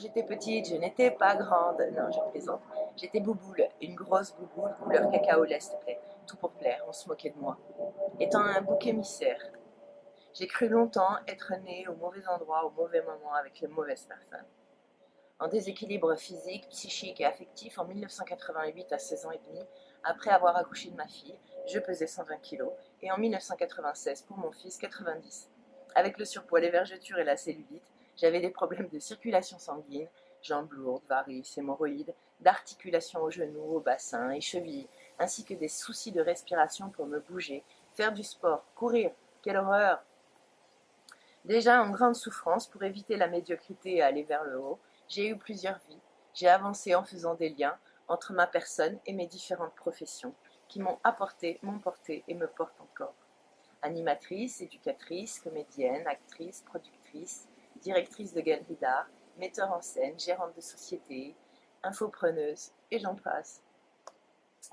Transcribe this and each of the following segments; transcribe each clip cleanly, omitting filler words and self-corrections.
j'étais petite, je n'étais pas grande. Non, je plaisante. J'étais bouboule, une grosse bouboule couleur cacao lait, s'il te plaît. Tout pour plaire, on se moquait de moi. Étant un bouc émissaire, j'ai cru longtemps être née au mauvais endroit, au mauvais moment, avec les mauvaises personnes. En déséquilibre physique, psychique et affectif, en 1988, à 16 ans et demi, après avoir accouché de ma fille, je pesais 120 kilos, et en 1996, pour mon fils, 90. Avec le surpoids, les vergetures et la cellulite, j'avais des problèmes de circulation sanguine, jambes lourdes, varices, hémorroïdes, d'articulation aux genoux, au bassin et chevilles, ainsi que des soucis de respiration pour me bouger, faire du sport, courir. Quelle horreur! Déjà en grande souffrance pour éviter la médiocrité et aller vers le haut, j'ai eu plusieurs vies. J'ai avancé en faisant des liens entre ma personne et mes différentes professions qui m'ont apporté, m'ont porté et me portent encore. Animatrice, éducatrice, comédienne, actrice, productrice, directrice de galerie d'art, metteur en scène, gérante de société, infopreneuse, et j'en passe.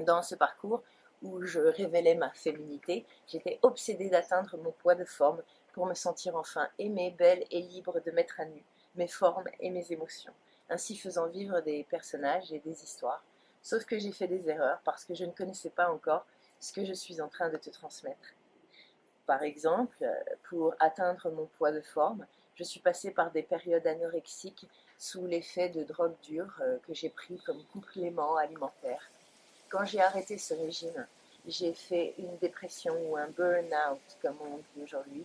Dans ce parcours où je révélais ma féminité, j'étais obsédée d'atteindre mon poids de forme pour me sentir enfin aimée, belle et libre de mettre à nu mes formes et mes émotions, ainsi faisant vivre des personnages et des histoires. Sauf que j'ai fait des erreurs parce que je ne connaissais pas encore ce que je suis en train de te transmettre. Par exemple, pour atteindre mon poids de forme, je suis passée par des périodes anorexiques sous l'effet de drogues dures que j'ai pris comme complément alimentaire. Quand j'ai arrêté ce régime, j'ai fait une dépression ou un burn-out, comme on dit aujourd'hui.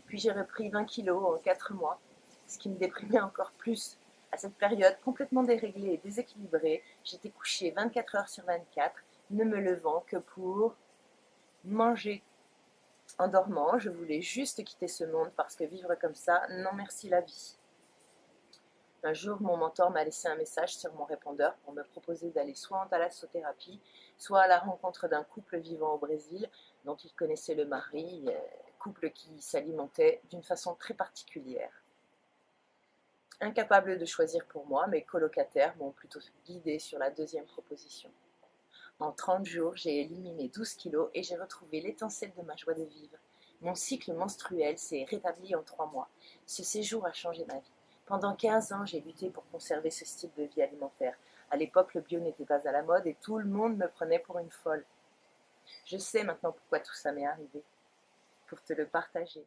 Puis j'ai repris 20 kilos en 4 mois, ce qui me déprimait encore plus. À cette période complètement déréglée et déséquilibrée, j'étais couchée 24 heures sur 24, ne me levant que pour manger. En dormant, je voulais juste quitter ce monde parce que vivre comme ça, non merci la vie. Un jour, mon mentor m'a laissé un message sur mon répondeur pour me proposer d'aller soit en thalassothérapie, soit à la rencontre d'un couple vivant au Brésil, dont il connaissait le mari, couple qui s'alimentait d'une façon très particulière. Incapable de choisir pour moi, mes colocataires m'ont plutôt guidée sur la deuxième proposition. En 30 jours, j'ai éliminé 12 kilos et j'ai retrouvé l'étincelle de ma joie de vivre. Mon cycle menstruel s'est rétabli en 3 mois. Ce séjour a changé ma vie. Pendant 15 ans, j'ai lutté pour conserver ce style de vie alimentaire. À l'époque, le bio n'était pas à la mode et tout le monde me prenait pour une folle. Je sais maintenant pourquoi tout ça m'est arrivé. Pour te le partager.